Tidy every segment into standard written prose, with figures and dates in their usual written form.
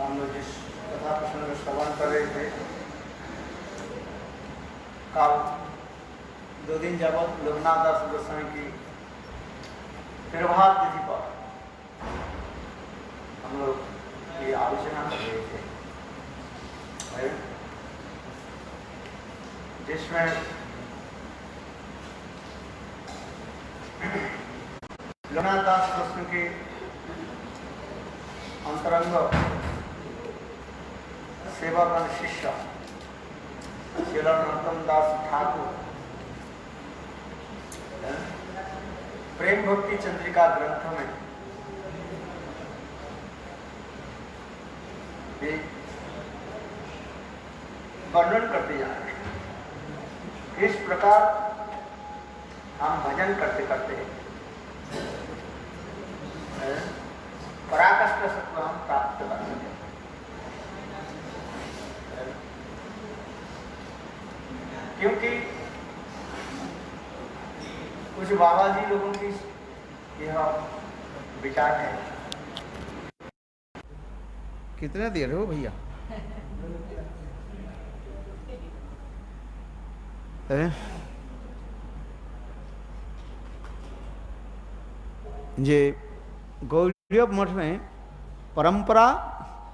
हम लोग जिस कथा प्रसंग श्रवण कर रहे थे, कल 2 दिन जब लोकनाथ दास गोस्वामी की प्रभात तिथि पर हम लोग ये आलोचना कर रहे थे, जिसमें लोकनाथ दास गोस्वामी के अंतरंग सेवागण शिष्य श्री नरोत्तम दास ठाकुर प्रेम भक्ति चंद्रिका ग्रंथ में वर्णन करते जा रहे हैं। इस प्रकार हम भजन करते करते पराकाष्ठ सत्व हम प्राप्त कर सकें। क्योंकि कुछ बाबा जी लोगों की यह विचार है। कितना देर हो भैया? जे गौड़ीय मठ में परंपरा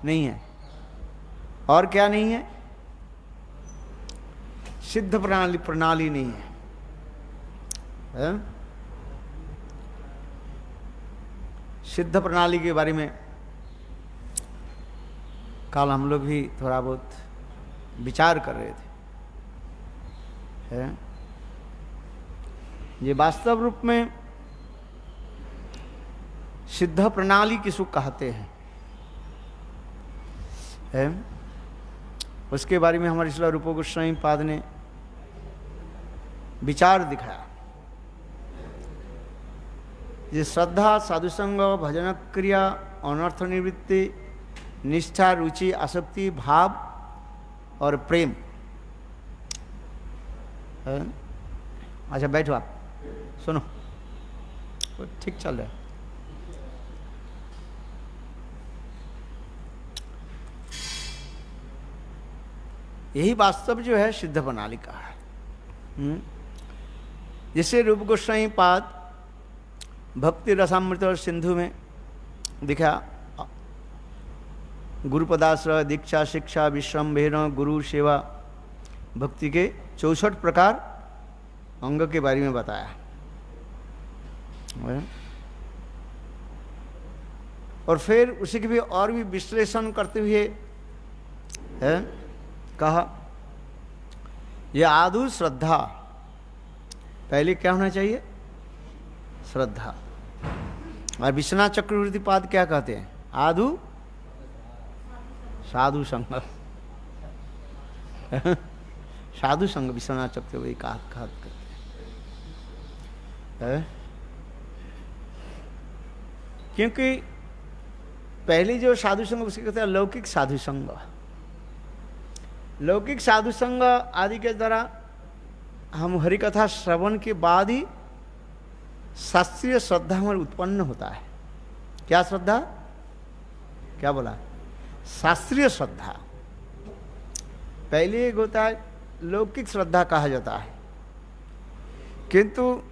नहीं है और क्या नहीं है, सिद्ध प्रणाली नहीं है। सिद्ध प्रणाली के बारे में कल हम लोग भी थोड़ा बहुत विचार कर रहे थे। ये वास्तव रूप में सिद्ध प्रणाली किसको कहते हैं, उसके बारे में हमारे श्री रूप गोस्वामी पाद ने विचार दिखाया। ये श्रद्धा, साधुसंग, भजन क्रिया, अनर्थ निवृत्ति, निष्ठा, रुचि, आसक्ति, भाव और प्रेम। अच्छा बैठो, आप सुनो, ठीक चल रहा है। यही वास्तव जो है सिद्ध प्रणाली का है। जिसे रूप गोस्वामी पाद भक्ति रसामृत और सिंधु में दिखा, गुरुपदाश्रय, दीक्षा, शिक्षा, विश्रम्भेर, गुरु सेवा, भक्ति के 64 प्रकार अंग के बारे में बताया। और फिर उसी के भी और भी विश्लेषण करते हुए कहा, यह आदु श्रद्धा, पहले क्या होना चाहिए? श्रद्धा। और विश्वनाथ चक्रवर्ती पाद क्या कहते हैं? आदु साधु संग। साधु संग विश्वनाथ चक्रवर्ती का कहते हैं। क्योंकि पहले जो साधु संग उसके कहते हैं लौकिक साधु संग। लौकिक साधु संग आदि के द्वारा हम हरिकथा श्रवण के बाद ही शास्त्रीय श्रद्धा हमारे उत्पन्न होता है। क्या श्रद्धा? क्या बोला? शास्त्रीय श्रद्धा। पहले एक होता है लौकिक श्रद्धा कहा जाता है, किंतु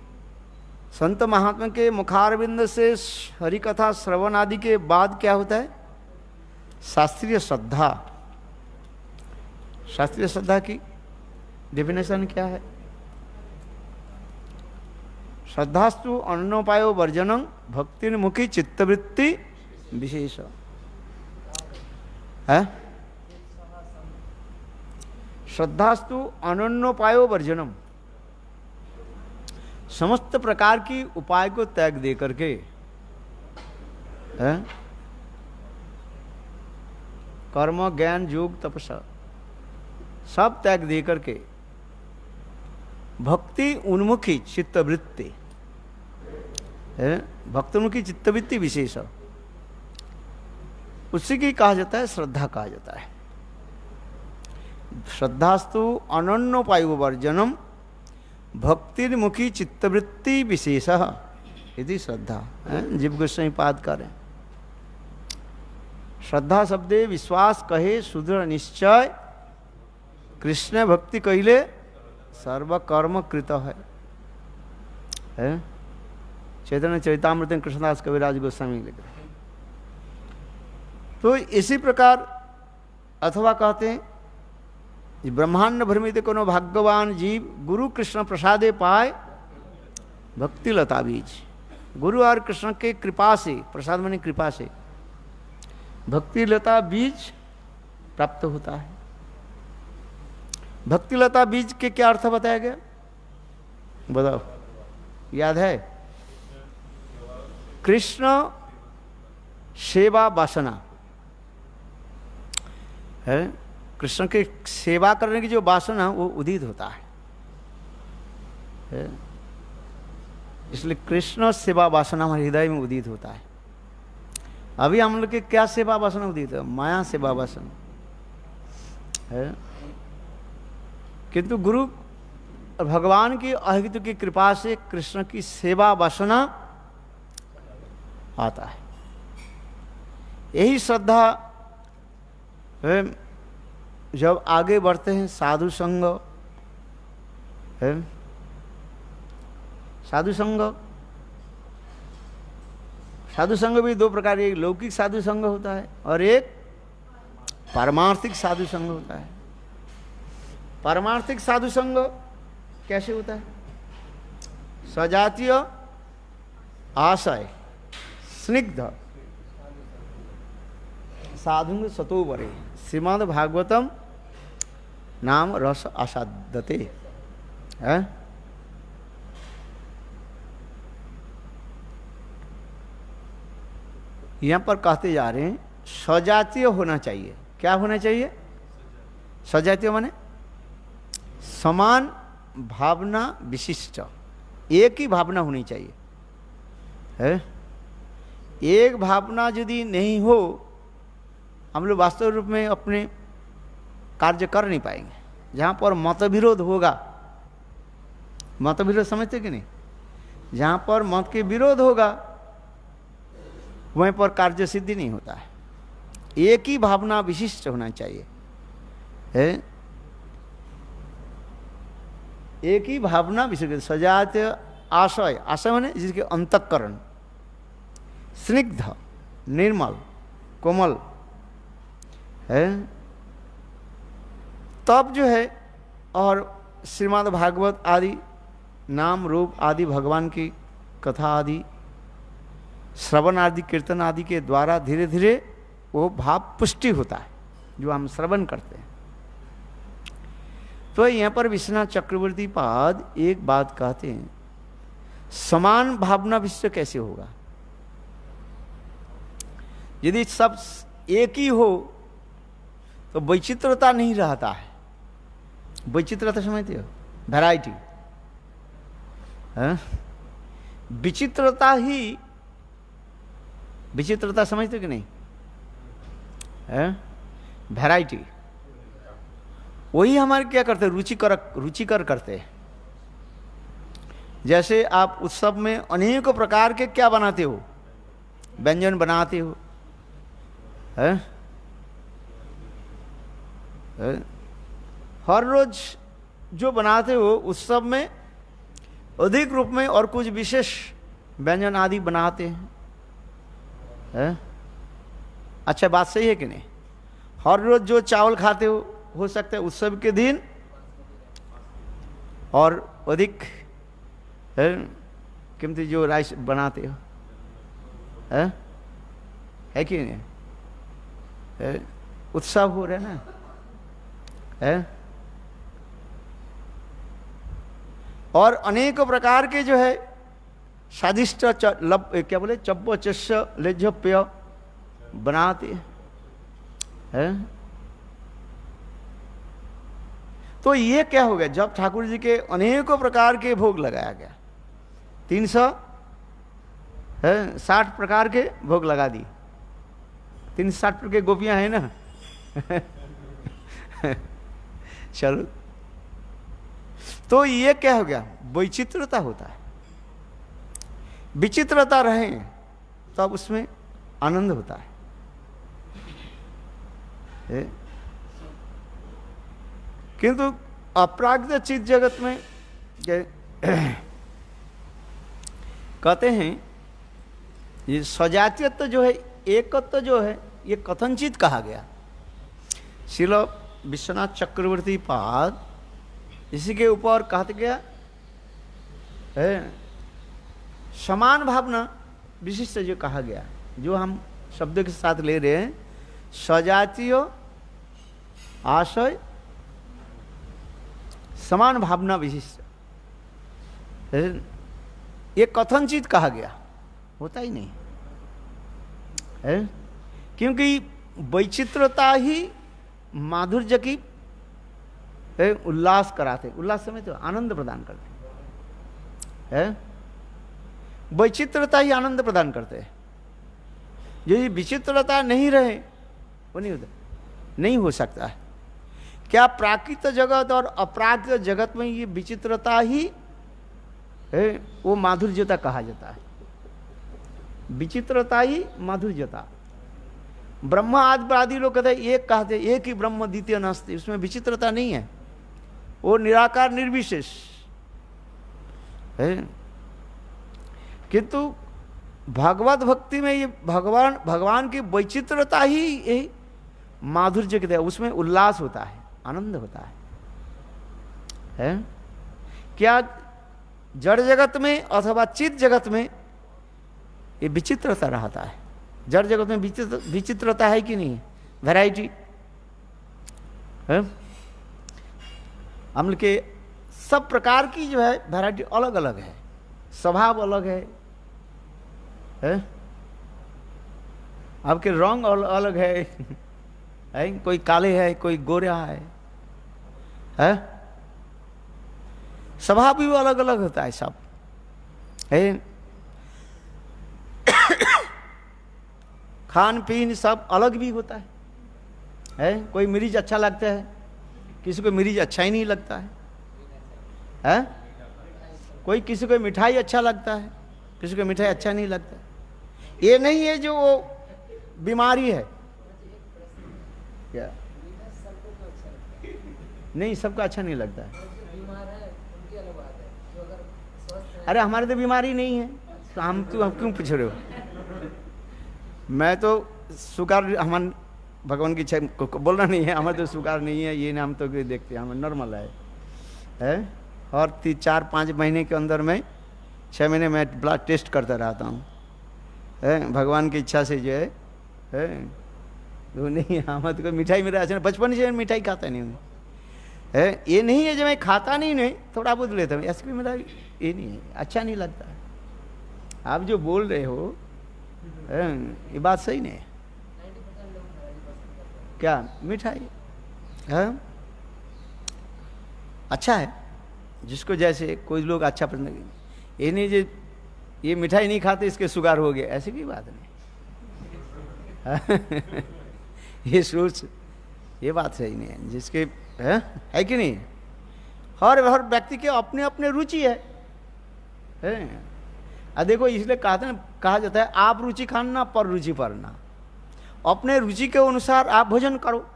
संत महात्मा के मुखारविंद से हरिकथा श्रवण आदि के बाद क्या होता है? शास्त्रीय श्रद्धा। शास्त्रीय श्रद्धा की डेफिनेशन क्या है? श्रद्धास्तु अन्नोपायो वर्जनं भक्तिर्मुखी चित्तवृत्ति विशेष है। श्रद्धास्तु अनन्योपायो वर्जनम, समस्त प्रकार की उपाय को त्याग दे करके कर्म, ज्ञान, योग, तपस्या सब त्याग दे करके भक्ति उन्मुखी चित्तवृत्ति, भक्तोन्मुखी चित्तवृत्ति विशेष, उसी की कहा जाता है श्रद्धा कहा जाता है। श्रद्धास्तु अनन्योपायो वर्जनम भक्तिर्मुखी चित्तवृत्ति विशेष यदि श्रद्धा। जीव गोस्वामी पाद कर श्रद्धा शब्दे विश्वास कहे सुदृढ़ निश्चय, कृष्ण भक्ति कहिले सर्व कर्म कृत है? चैतन्य चरितामृत में कृष्णदास कविराज गोस्वामी लिख रहे हैं। तो इसी प्रकार अथवा कहते हैं ब्रह्मांड भ्रमित कोनो भाग्यवान जीव गुरु कृष्ण प्रसादे पाए भक्ति लता बीज। गुरु और कृष्ण के कृपा से, प्रसाद माने कृपा से, भक्ति लता बीज प्राप्त होता है। भक्ति लता बीज के क्या अर्थ बताया गया, बताओ, याद है? कृष्ण सेवा वासना है, कृष्ण के सेवा करने की जो वासना वो उदित होता है। इसलिए कृष्ण सेवा वासना हमारे हृदय में उदित होता है। अभी हम लोग के क्या सेवा वासना उदित है? माया सेवा वासना है। किंतु गुरु भगवान की अहित की कृपा से कृष्ण की सेवा वासना आता है। यही श्रद्धा जब आगे बढ़ते हैं साधु संग है, साधु संग भी दो प्रकार, एक लौकिक साधु संग होता है और एक पारमार्थिक साधु संग होता है। पारमार्थिक साधु संग कैसे होता है? सजातीय आशय स्निग्ध साधु सतोवरे श्रीमद् भागवतम नाम रस आसादते है। यहाँ पर कहते जा रहे हैं सजातीय होना चाहिए। क्या होना चाहिए? सजातीय माने समान भावना विशिष्ट, एक ही भावना होनी चाहिए है। एक भावना यदि नहीं हो, हम लोग वास्तव रूप में अपने कार्य कर नहीं पाएंगे। जहाँ पर मतविरोध होगा, मतविरोध समझते कि नहीं? जहाँ पर मत के विरोध होगा वहीं पर कार्य सिद्धि नहीं होता है। एक ही भावना विशिष्ट होना चाहिए है, एक ही भावना विशिष्ट। सजात आशय, आशय माने जिसके अंतःकरण स्निग्ध निर्मल कोमल है, तब जो है। और श्रीमद् भागवत आदि नाम रूप आदि भगवान की कथा आदि श्रवण आदि कीर्तन आदि के द्वारा धीरे धीरे वो भाव पुष्टि होता है जो हम श्रवण करते हैं। तो यहाँ पर विश्वनाथ चक्रवर्ती पाद एक बात कहते हैं, समान भावना विश्व कैसे होगा? यदि सब एक ही हो तो वैचित्रता नहीं रहता है। वैचित्रता समझते हो? वैरायटी। विचित्रता ही, विचित्रता समझते हो कि नहीं? वैरायटी वही हमारे क्या करते हैं, रुचिकर करते हैं। जैसे आप उत्सव में अनेकों प्रकार के क्या बनाते हो, व्यंजन बनाते हो है? हर रोज जो बनाते हो उत्सव में अधिक रूप में और कुछ विशेष व्यंजन आदि बनाते हैं। अच्छा बात सही है कि नहीं? हर रोज जो चावल खाते हो सकता है उत्सव के दिन और अधिक कीमती जो राइस बनाते हो है कि नहीं? उत्सव हो रहा है ना है? और अनेकों प्रकार के जो है स्वादिष्ट क्या बोले चब्बो चस्य लेज्जप्य बनाते हैं। तो ये क्या हो गया, जब ठाकुर जी के अनेकों प्रकार के भोग लगाया गया, 360 प्रकार के भोग लगा दी। 360 प्रकार के गोपियां हैं ना चलो, तो ये क्या हो गया, वैचित्रता होता है। विचित्रता रहे तब उसमें आनंद होता है। है? किंतु अपराकृत चित जगत में कहते हैं ये सजातीयत्व जो है, एकत्व जो है, ये कथनचित कहा गया। श्रील विश्वनाथ चक्रवर्ती पाद इसी के ऊपर कहते गया है समान भावना विशिष्ट जो कहा गया, जो हम शब्द के साथ ले रहे हैं, सजातीय आशय समान भावना विशिष्ट, ये कथनचित कहा गया, होता ही नहीं है, क्योंकि वैचित्रता ही माधुर्य की उल्लास कराते, उल्लास समय तो आनंद प्रदान करते है, वैचित्रता ही आनंद प्रदान करते हैं। यदि विचित्रता नहीं रहे वो नहीं होता, नहीं हो सकता है। क्या प्राकृत जगत और अप्राकृत जगत में ये विचित्रता ही है, वो माधुर्यता कहा जाता है। विचित्रता ही माधुर्यता। ब्रह्म आदि लोग कहते हैं एक कहते, एक ही ब्रह्म द्वितीय नास्ति, उसमें विचित्रता नहीं है, वो निराकार निर्विशेष है। किंतु भगवत भक्ति में ये भगवान की वैचित्रता ही यही माधुर्य कहते हैं, उसमें उल्लास होता है, आनंद होता है? क्या जड़ जगत में अथवा चित जगत में ये विचित्रता रहता है? जड़ जगत में विचित्रता है कि नहीं? वैरायटी है, अम्ल के सब प्रकार की जो है वैरायटी अलग अलग है, स्वभाव अलग है, आपके रंग अलग है, कोई काले है, कोई गोरा है, स्वभाव भी अलग अलग होता है सब है। खान पीन सब अलग भी होता है? कोई मिर्च अच्छा लगता है, किसी को मिर्च अच्छा ही नहीं लगता है? कोई किसी को मिठाई अच्छा लगता है, किसी को मिठाई अच्छा नहीं लगता। ये नहीं है जो वो बीमारी है क्या? नहीं, सबका अच्छा नहीं लगता है। अरे हमारे तो बीमारी नहीं है, तो हम क्यों पूछ रहे हो? मैं तो शुगर, हमारे भगवान की इच्छा बोलना नहीं है, हमें तो शुगर नहीं है, ये ना हम तो देखते हैं, हमें नॉर्मल है। और 4-5 महीने के अंदर में 6 महीने में ब्लड टेस्ट करता रहता हूँ, भगवान की इच्छा से जो है वो नहीं, हमें तो कोई मिठाई मेरा अच्छा, बचपन से मिठाई खाता नहीं हूँ, ये नहीं है जो मैं खाता नहीं थोड़ा बहुत लेता हूँ, ऐसे भी मेरा ये नहीं है, अच्छा नहीं लगता। आप जो बोल रहे हो ये बात सही नहीं है क्या? मिठाई अच्छा है, जिसको जैसे, कोई लोग अच्छा पसंद नहीं, ये नहीं जो ये मिठाई नहीं खाते इसके शुगर हो गया, ऐसी भी बात नहीं। ये सोच, ये बात सही नहीं है, जिसके है कि नहीं? हर व्यक्ति के अपने अपने रुचि है। देखो इसलिए कहा जाता है आप रुचि खाना पर रुचि पढ़ना। अपने रुचि के अनुसार आप भोजन करो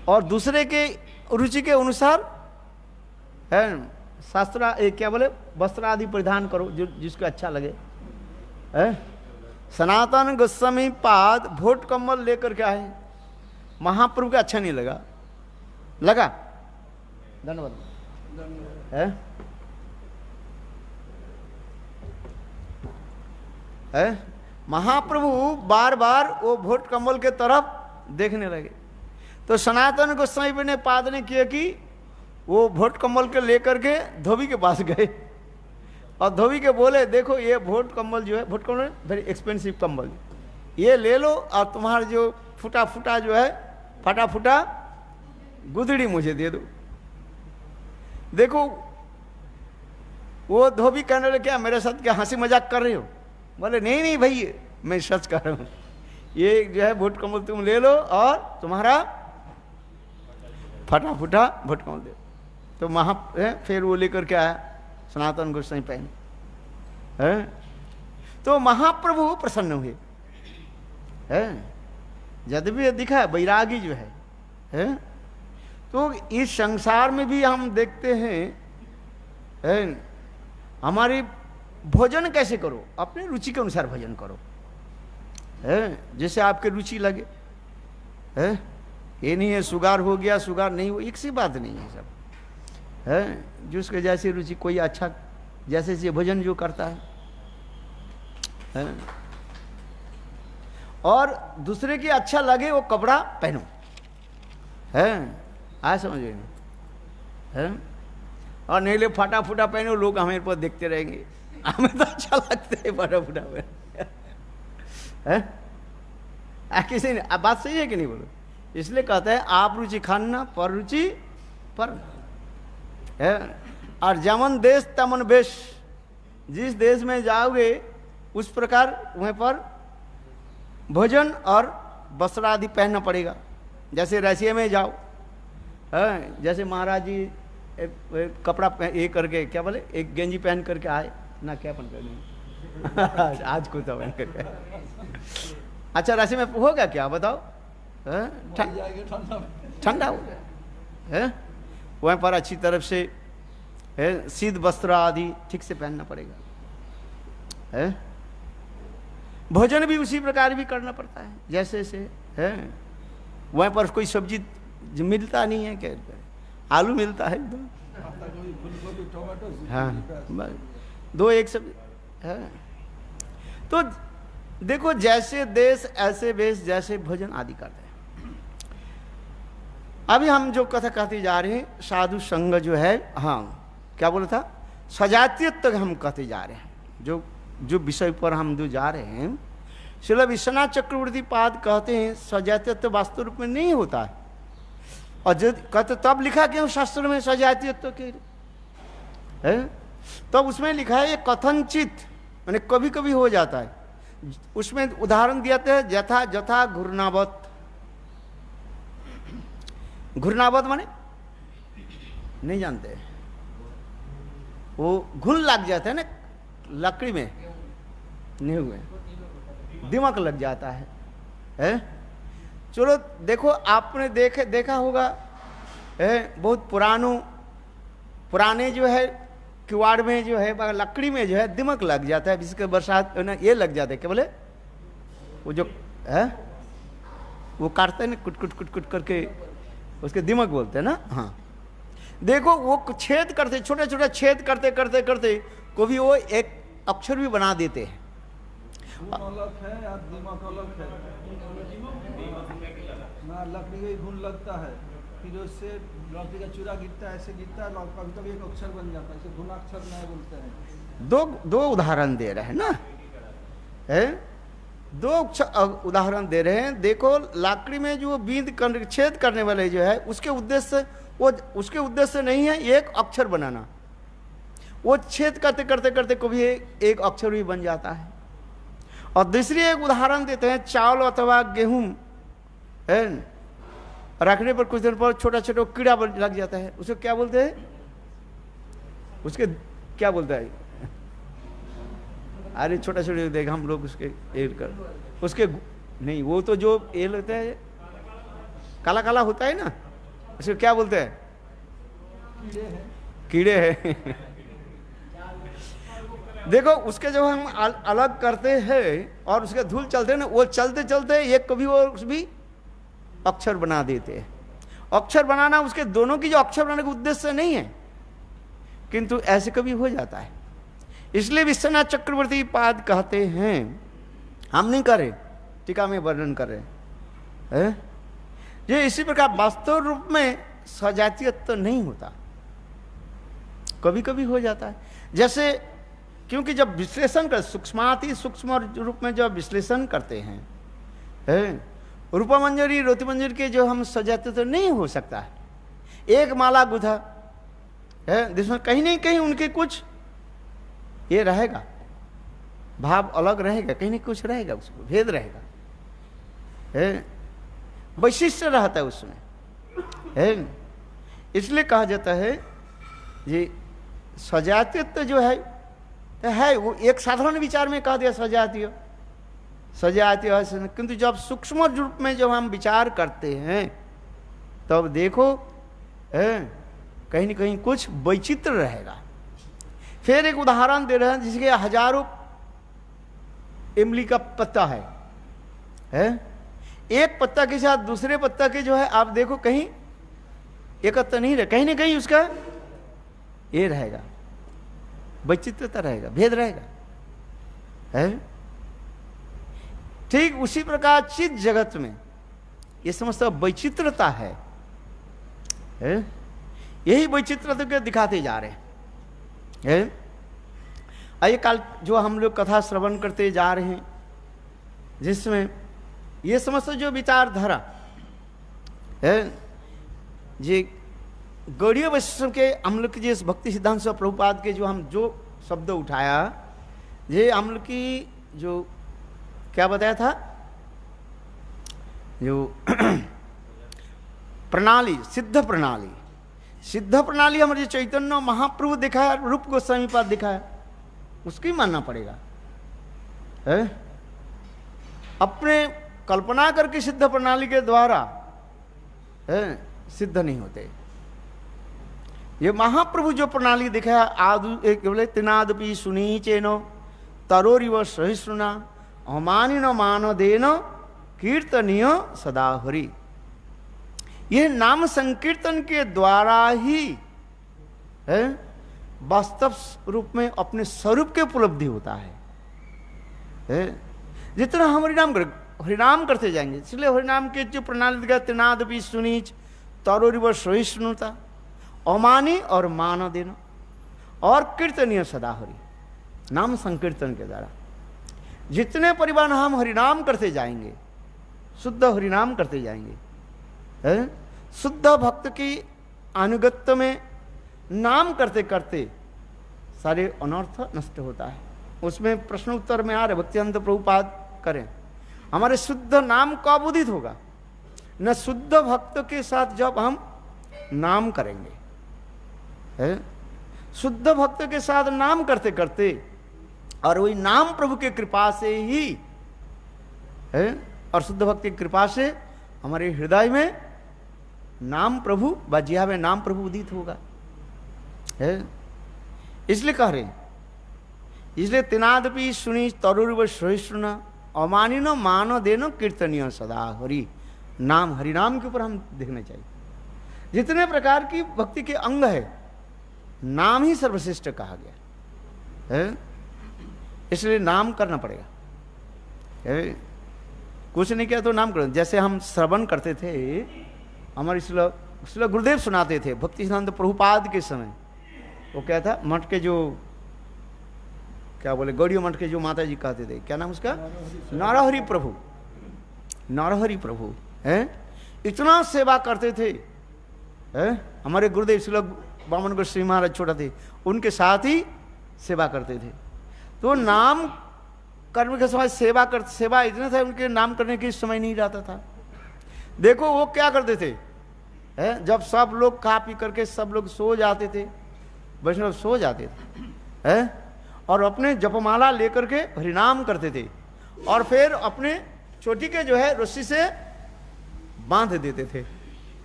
और दूसरे के रुचि के अनुसार शास्त्र क्या बोले, वस्त्र आदि परिधान करो जो जिसको अच्छा लगे। सनातन गोस्वामी पाद भोट कम्बल लेकर के आए, महाप्रभु का अच्छा नहीं लगा। धन्यवाद। महाप्रभु बार बार वो भोट कम्बल के तरफ देखने लगे, तो सनातन गोस्वामी ने पाद ने किया कि वो भोट कम्बल के लेकर के धोबी के पास गए और धोबी के बोले देखो ये भोट कम्बल जो है, भोट कम्बल वेरी एक्सपेंसिव कम्बल, ये ले लो और तुम्हारा जो फटा फटा जो है, फटा फटा गुदड़ी मुझे दे दो। देखो वो धोबी कहने लगे क्या मेरे साथ क्या हंसी मजाक कर रहे हो? बोले नहीं भाई मैं सच कर रहा हूँ, ये जो है भोट कम्बल तुम ले लो और तुम्हारा फटा फटा भोट कम्बल दे। तो फिर वो लेकर के आया सनातन गोस्वामी पहन। तो महाप्रभु प्रसन्न हुए, यद्यपि ये दिखा वैरागी जो है? तो इस संसार में भी हम देखते हैं हमारे भोजन कैसे करो, अपने रुचि के अनुसार भोजन करो, जैसे आपके रुचि लगे। ये नहीं है शुगर हो गया शुगर नहीं हो, एक सी बात नहीं है सब, जिसके जैसे रुचि, कोई अच्छा जैसे भोजन जो करता है। और दूसरे की अच्छा लगे वो कपड़ा पहनो, आज समझिए है? और नहीं ले फटा फूटा पहनो, लोग हमें पर देखते रहेंगे, हमें तो अच्छा लगता है फटा फूटा पहन। किसी ने बात सही है कि नहीं बोलो? इसलिए कहते हैं आप रुचि खाना पर रुचि पर है। और जमन देश तमन वेश, जिस देश में जाओगे उस प्रकार वहीं पर भोजन और वस्त्र आदि पहनना पड़ेगा। जैसे रशिया में जाओ, जैसे महाराज जी एक कपड़ा ये करके क्या बोले, एक गेंजी पहन करके आए ना, क्या पहन कर आज कुछ पहन करके। अच्छा रशिया में होगा क्या बताओ? ठंडा हो गया, वहीं पर अच्छी तरफ से शीत वस्त्र आदि ठीक से पहनना पड़ेगा। भोजन भी उसी प्रकार भी करना पड़ता है जैसे से है। वहीं पर कोई सब्जी मिलता नहीं है, क्या आलू मिलता है हाँ, दो एक सब्जी है। तो देखो जैसे देश ऐसे वेश, जैसे भोजन आदि करते हैं। अभी हम जो कथा कहते जा रहे हैं साधु संग जो है, हाँ क्या बोला था, सजातीयत्व तक हम कहते जा रहे हैं। जो विषय पर हम जो जा रहे हैं, श्रील विश्वनाथ चक्रवर्ती पाद कहते हैं सजातीयत्व वास्तव रूप में नहीं होता है। और जो कहते तब लिखा क्यों शास्त्र में सजातीयत्व के है, तब उसमें लिखा है ये कथनचित, मैंने कभी कभी हो जाता है। उसमें उदाहरण दिया था जथा जथा घूर्णावत। घूर्णावत माने नहीं जानते, वो घुल लग जाता है ना लकड़ी में, नहीं हुए दिमाग लग जाता है? चलो देखो आपने देखा होगा बहुत पुराने जो है किवाड़ में जो है लकड़ी में जो है दिमक लग जाता है, जिसके बरसात ना ये लग जाता है, क्या बोले वो जो है वो काटते हैं ना कुट कुट कुट कुट करके, उसके दिमक बोलते हैं ना। हाँ देखो वो छेद करते, छोटे छोटे छेद करते करते करते को भी वो एक अक्षर भी बना देते हैं। अलग है या दिमाग अलग है ना, लकड़ी का घुन लगता है, फिर उससे लकड़ी का चूरा गिरता है, ऐसे गिरता है, कभी कभी एक अक्षर बन जाता है, इसे घुनाक्षर नहीं बोलते हैं। दो उदाहरण दे रहे हैं ना, है दो उदाहरण दे रहे हैं। देखो लकड़ी में जो बींद छेद करने वाले जो है उसके उद्देश्य वो उसके उद्देश्य नहीं है एक अक्षर बनाना, वो छेद करते करते करते कभी एक अक्षर भी बन जाता है। और दूसरी एक उदाहरण देते हैं, चावल अथवा गेहूं है रखने पर कुछ दिन पर छोटा छोटा कीड़ा लग जाता है, उसे क्या बोलते हैं, उसके क्या बोलता है, अरे छोटा छोटे देख हम लोग उसके एल कर उसके नहीं, वो तो जो एल होता है काला काला होता है ना, उसे क्या बोलते हैं, कीड़े हैं। देखो उसके जब हम अलग करते हैं और उसके धूल चलते हैं ना, वो चलते चलते एक कभी वो भी अक्षर बना देते हैं। अक्षर बनाना उसके दोनों की जो अक्षर बनाने का उद्देश्य नहीं है, किंतु ऐसे कभी हो जाता है। इसलिए विश्वनाथ चक्रवर्ती पाद कहते हैं, हम नहीं कर रहे, टीका में वर्णन कर रहे हैं, ये इसी प्रकार वास्तव रूप में सजातीयत्व तो नहीं होता, कभी कभी हो जाता है। जैसे क्योंकि जब विश्लेषण कर सूक्ष्माति सूक्ष्म रूप में जब विश्लेषण करते हैं, रूपमंजरी रोतिमंजरी के जो हम सजाते तो नहीं हो सकता है। एक माला गुथा है जिसमें कहीं नहीं कहीं उनके कुछ ये रहेगा, भाव अलग रहेगा, कहीं नहीं कुछ रहेगा, उसको भेद रहेगा, वैशिष्ट रहता है उसमें है। इसलिए कहा जाता है ये सजातीयत्व जो है वो एक साधारण विचार में कह दिया सजातीय सजाते हैं, किंतु जब सूक्ष्म रूप में जब हम विचार करते हैं तब देखो कहीं न कहीं कुछ वैचित्र रहेगा। फिर एक उदाहरण दे रहे हैं, जिसके हजारों इमली का पत्ता है, एक पत्ता के साथ दूसरे पत्ता के जो है आप देखो कहीं एकत्र नहीं रहे, कहीं ना कहीं उसका ये रहेगा, वैचित्रता रहेगा, भेद रहेगा, है। ठीक उसी प्रकार चित जगत में ये समस्त वैचित्रता है, यही वैचित्रता को दिखाते जा रहे हैं। आइए काल जो हम लोग कथा श्रवण करते जा रहे हैं, जिसमें ये समस्त जो विचारधारा है, जी गौड़ीय वैष्णव के हम लोग के जिस भक्ति सिद्धांत से प्रभुपाद के जो हम जो शब्द उठाया, ये हम लोग की जो क्या बताया था, जो प्रणाली, सिद्ध प्रणाली, सिद्ध प्रणाली हमारे चैतन्य महाप्रभु दिखाया, रूप गोस्वामी पाद दिखाया, उसकी मानना पड़ेगा, है? अपने कल्पना करके सिद्ध प्रणाली के द्वारा सिद्ध नहीं होते। ये महाप्रभु जो प्रणाली दिखाया, आदु एक बोले तिनादपि सुनीचेनो तरोरिव सहिष्णुना अमानिन मानदेन कीर्तनीय सदा हरि। यह नाम संकीर्तन के द्वारा ही वास्तव रूप में अपने स्वरूप के उपलब्धि होता है। जितना हम हरिनाम करते जाएंगे, इसलिए हरिनाम के जो प्रणाली दिखा, त्रिनादपि सुनीच तरोरिव सहिष्णुता अमानी और मान देना और कीर्तनीय सदा हरि। नाम संकीर्तन के द्वारा जितने परिवार हम हरिनाम करते जाएंगे, शुद्ध हरिनाम करते जाएंगे, शुद्ध भक्त की अनुगत्य में नाम करते करते सारे अनर्थ नष्ट होता है। उसमें प्रश्न उत्तर में आ रहे भक्तिवेदांत प्रभुपाद करें, हमारे शुद्ध नाम कब उदित होगा? न शुद्ध भक्त के साथ जब हम नाम करेंगे, शुद्ध भक्त के साथ नाम करते करते, और वही नाम प्रभु के कृपा से ही है, और शुद्ध भक्ति की कृपा से हमारे हृदय में नाम प्रभु बजिया में नाम प्रभु उदित होगा, है। इसलिए कह रहे, इसलिए तिनादपि सुनी तरुर्व सहिष्णु अमानिनो मान देनो कीर्तनीय सदा हरि। नाम हरिनाम के ऊपर हम देखना चाहिए। जितने प्रकार की भक्ति के अंग है, नाम ही सर्वश्रेष्ठ कहा गया है, इसलिए नाम करना पड़ेगा, है? कुछ नहीं किया तो नाम करो। जैसे हम श्रवण करते थे, हमारे इसलिए गुरुदेव सुनाते थे भक्ति सिद्धांत प्रभुपाद के समय, वो क्या था, मठ के जो क्या बोले गौड़ीय मठ के जो माता जी कहते थे, क्या नाम उसका, नरहरि प्रभु, नरहरि प्रभु है, इतना सेवा करते थे, है? हमारे गुरुदेव श्री बामन गोस्वामी महाराज छोटा थे, उनके साथ ही सेवा करते थे। तो नाम कर्म के समय सेवा इतने थे, उनके नाम करने के समय नहीं रहता था। देखो वो क्या करते थे, है? जब सब लोग खा पी करके सब लोग सो जाते थे, वैष्णव सो जाते थे, है? और अपने जपमाला लेकर के हरिनाम करते थे, और फिर अपने चोटी के जो है रस्सी से बांध देते थे,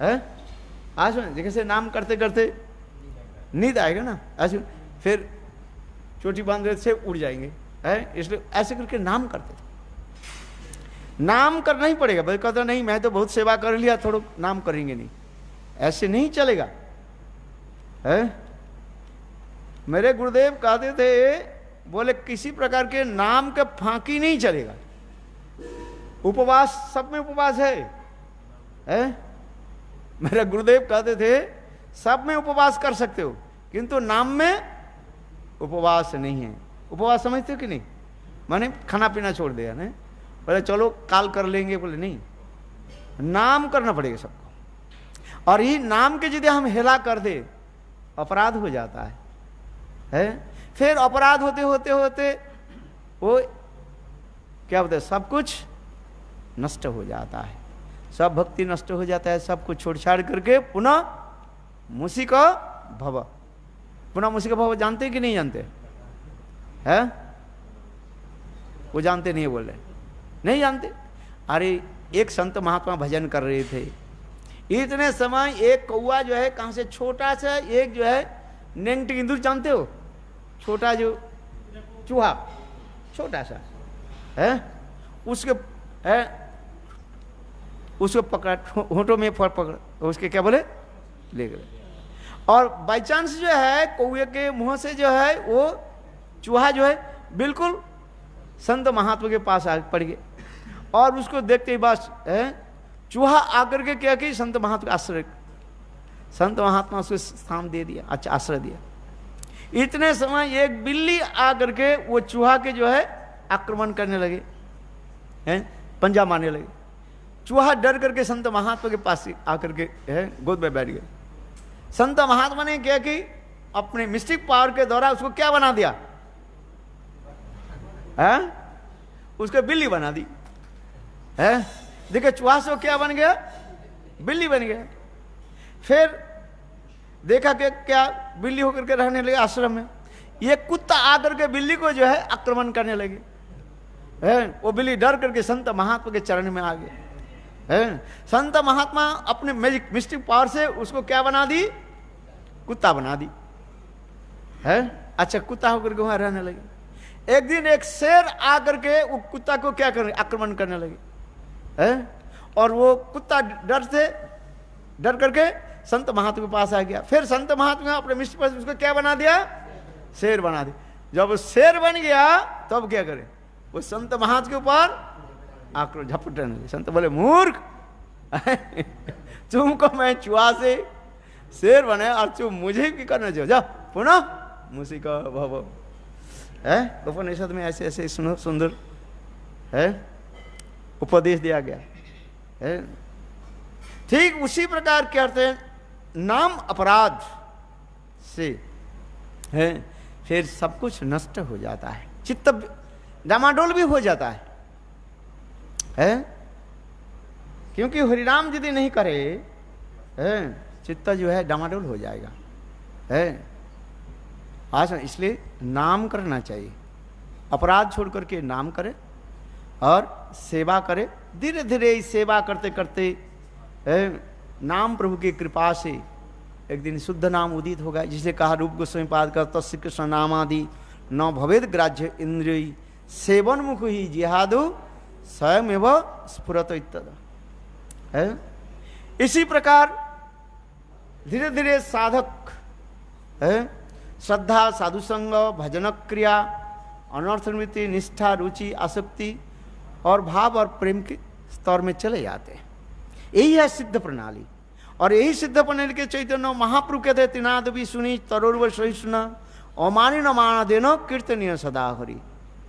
है? आज जैसे नाम करते करते नींद आएगा ना, ऐसे फिर चोटी बांध देते से उड़ जाएंगे, है? इसलिए ऐसे करके नाम करते थे। नाम करना ही पड़ेगा, भाई कहते नहीं मैं तो बहुत सेवा कर लिया, थोड़ा नाम करेंगे नहीं, ऐसे नहीं चलेगा, है? मेरे गुरुदेव कहते थे, बोले किसी प्रकार के नाम के फांकी नहीं चलेगा। उपवास, सब में उपवास है? मेरे गुरुदेव कहते थे सब में उपवास कर सकते हो, किंतु नाम में उपवास नहीं है। उपवास समझते हो कि नहीं, माने खाना पीना छोड़ दिया ना, बोले चलो काल कर लेंगे, बोले नहीं, नाम करना पड़ेगा सबको। और ये नाम के यदि हम हेला कर दे, अपराध हो जाता है? फिर अपराध होते होते होते वो क्या होता है, सब कुछ नष्ट हो जाता है, सब भक्ति नष्ट हो जाता है, सब कुछ छोड़ छाड़ करके पुनः मूषिक भव। पुनः मूषिक भव जानते कि नहीं जानते? है? वो जानते नहीं बोल रहे, नहीं जानते। अरे एक संत महात्मा भजन कर रहे थे, इतने समय एक कौआ जो है कहाँ से छोटा सा, एक जो है नेंगटी इंदुर जानते हो, छोटा जो चूहा छोटा सा है, उसके है उसको पकड़ा, होठों में पकड़, उसके क्या बोले ले गए। और बाई चांस जो है कौए के मुंह से जो है वो चूहा जो है बिल्कुल संत महात्मा के पास आ पड़ गए, और उसको देखते ही बस है चूहा आकर के क्या कि संत महात्मा का आश्रय, संत महात्मा उसको स्थान दे दिया, अच्छा आश्रय दिया। इतने समय एक बिल्ली आकर के वो चूहा के जो है आक्रमण करने लगे, हैं पंजा मारने लगे। चूहा डर करके संत महात्मा के पास आकर के है गोद में बैठ गए। संत महात्मा ने क्या कि अपने मिस्टिक पावर के द्वारा उसको क्या बना दिया, है उसको बिल्ली बना दी। है देखिए चूहा से क्या बन गया, बिल्ली बन गया। फिर देखा कि क्या बिल्ली होकर के रहने लगे आश्रम में। ये कुत्ता आकर के बिल्ली को जो है आक्रमण करने लगे, है वो बिल्ली डर करके संत महात्मा के चरण में आ गए। है संत महात्मा अपने मैजिक मिस्टिक पावर से उसको क्या बना दी, कुत्ता बना दी। है अच्छा कुत्ता होकर के वहां रहने लगे। एक दिन एक शेर आकर के वो कुत्ता को क्या करने आक्रमण करने लगे, है और वो कुत्ता डर करके संत महात्मा के पास आ गया। फिर संत महात्मा अपने मिस्टिक पावर से उसको क्या बना दिया, शेर बना दिया। जब वो शेर बन गया तब क्या करे, वो संत महात्मा के ऊपर आक्रोश झपटने लगे। संत बोले मूर्ख तुमको मैं चूहा से शेर बनाया और तुम मुझे भी करना चाहिए, जा पुनः मुसी का भव। है उपनिषद में ऐसे ऐसे सुनो सुंदर है उपदेश दिया गया है। ठीक उसी प्रकार क्या करते हैं, नाम अपराध से है फिर सब कुछ नष्ट हो जाता है, चित्त डामाडोल भी हो जाता है? क्योंकि हरिनाम यदि नहीं करे है चित्त जो है डामाडोल हो जाएगा। है आज इसलिए नाम करना चाहिए, अपराध छोड़ करके नाम करे और सेवा करे। धीरे धीरे सेवा करते करते नाम प्रभु की कृपा से एक दिन शुद्ध नाम उदित होगा। जिसे कहा रूप गोस्वामी पाद का तस्य कृष्ण नामादि न भवेद ग्राह्य इंद्रिय सेवन मुख ही जिहादु स्वयं एवं स्फुरत इत्यादि है। इसी प्रकार धीरे धीरे साधक है श्रद्धा साधु संग भजन क्रिया अनर्थ निवृत्ति निष्ठा रुचि आसक्ति और भाव और प्रेम के स्तर में चले जाते हैं। यही है सिद्ध प्रणाली। और यही सिद्ध प्रणाली के चैतन्य महाप्रभु कहते तिनाद भी सुनी तरोर्व सही सुना अमानी न माना देनो कीर्तनीय सदा हरि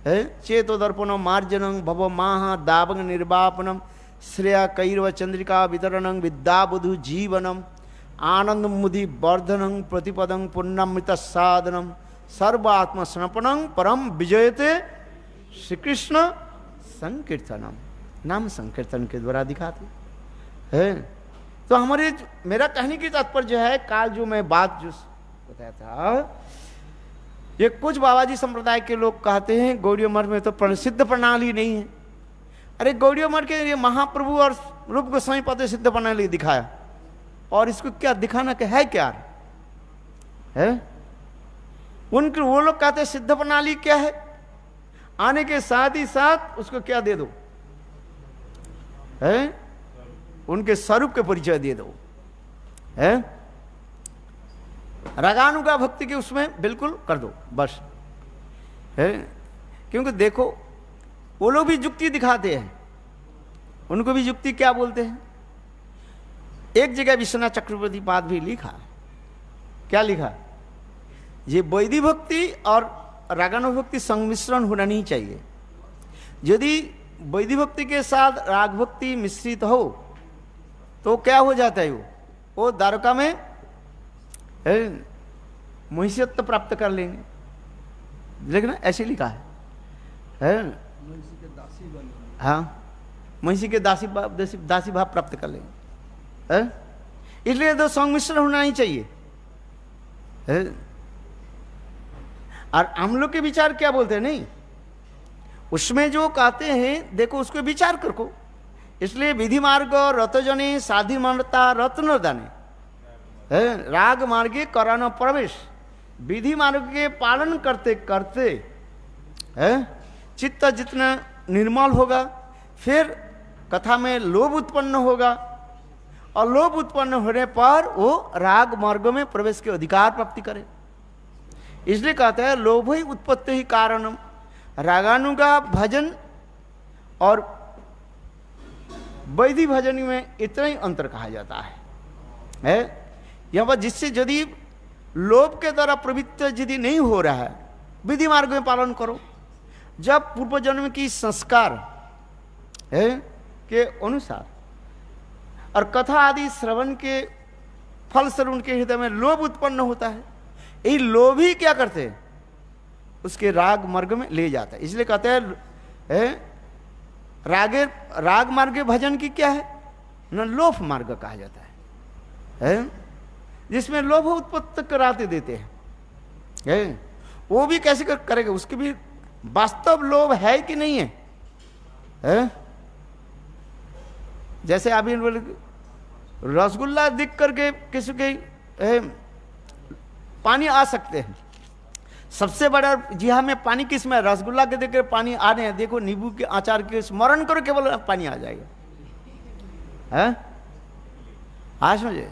है। चेतो दर्पण मार्जनं भव माह दावंग निर्वापनम श्रेया कैरव चंद्रिका वितरणं विद्या बुधु जीवनम आनंद मुदि वर्धनं प्रतिपदं पुण्यमृत साधनम सर्वात्म समर्पणं परम विजयते श्री कृष्ण संकीर्तनम। नाम संकीर्तन के द्वारा दिखाते है। तो हमारे मेरा कहने की तात्पर्य है काल जो मैं बात जो बताया था, ये कुछ बाबाजी संप्रदाय के लोग कहते हैं गौड़ीय मठ में तो प्रसिद्ध प्रणाली नहीं है। अरे गौड़ीय मठ के ये महाप्रभु और रूप गोस्वामी पद सिद्ध प्रणाली दिखाया, और इसको क्या दिखाना क्या है, क्या है? उनके वो लोग कहते हैं सिद्ध प्रणाली क्या है, आने के साथ ही साथ उसको क्या दे दो, है उनके स्वरूप के परिचय दे दो, है रागानुगा भक्ति के उसमें बिल्कुल कर दो बस, है। क्योंकि देखो वो लोग भी युक्ति दिखाते हैं, उनको भी युक्ति क्या बोलते हैं। एक जगह विश्वनाथ चक्रवर्ती पाद भी लिखा, क्या लिखा, ये वैदिक भक्ति और रागानुभक्ति संमिश्रण होना नहीं चाहिए। यदि वैदिक भक्ति के साथ राग भक्ति मिश्रित हो तो क्या हो जाता है, वो द्वारका में महिषियत्व प्राप्त कर लेंगे। लेकिन ऐसे लिखा है हाँ महिषी के दासी भाव प्राप्त कर लेंगे, है? इसलिए तो संमिश्रण होना ही चाहिए, है? और हम लोग के विचार क्या बोलते हैं, नहीं उसमें जो कहते हैं देखो उसको विचार करो। इसलिए विधि मार्ग रतजने साधि मनता रत्न दाने राग मार्गे कराना प्रवेश। विधि मार्ग के पालन करते करते चित्त जितना निर्मल होगा, फिर कथा में लोभ उत्पन्न होगा, और लोभ उत्पन्न होने पर वो राग मार्ग में प्रवेश के अधिकार प्राप्ति करे। इसलिए कहते हैं लोभ ही उत्पत्ति ही कारणम। रागानुगा भजन और वैधि भजन में इतना ही अंतर कहा जाता है। यहाँ पर जिससे यदि लोभ के द्वारा प्रवृत्त यदि नहीं हो रहा है, विधि मार्ग में पालन करो। जब पूर्व जन्म की संस्कार के अनुसार और कथा आदि श्रवण के फल से उनके हृदय में लोभ उत्पन्न होता है, यही लोभ ही क्या करते हैं, उसके राग मार्ग में ले जाता है। इसलिए कहते हैं राग मार्ग भजन की क्या है न, लोभ मार्ग कहा जाता है, जिसमें लोभ उत्पत्ति कराते देते हैं। वो भी कैसे करेगा, उसके भी वास्तव लोभ है कि नहीं है? जैसे अभी बोले रसगुल्ला दिख करके किसी के पानी आ सकते हैं। सबसे बड़ा जिहा में पानी किस में, रसगुल्ला के देख कर पानी आ रहे हैं, देखो नींबू के अचार के स्मरण करो केवल पानी आ जाएगा। है आज मुझे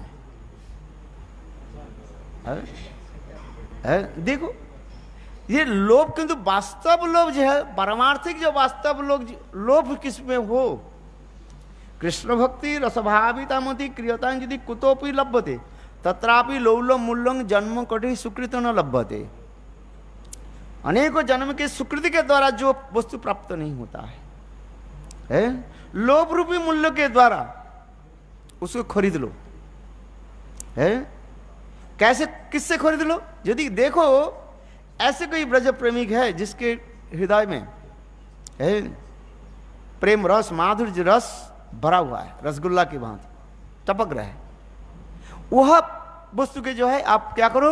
देखो ये लोभ, किंतु वास्तव लोभ जो है, परमार्थिक जो वास्तव लोभ किस में हो, कृष्ण भक्ति रसभाविता मति क्रियता यदि कुतोपि लभ्यते तत्रापि लौल्य मूल्यं जन्म कटि सुकृत न लभ्यते। अनेकों जन्म के सुकृति के द्वारा जो वस्तु प्राप्त नहीं होता है, लोभ रूपी मूल्य के द्वारा उसको खरीद लो। कैसे, किससे खरीद लो? यदि देखो ऐसे कोई ब्रज प्रेमिक है जिसके हृदय में प्रेम रस माधुर्य रस भरा हुआ है, रसगुल्ला की भांति टपक रहा है, वह वस्तु के जो है आप क्या करो,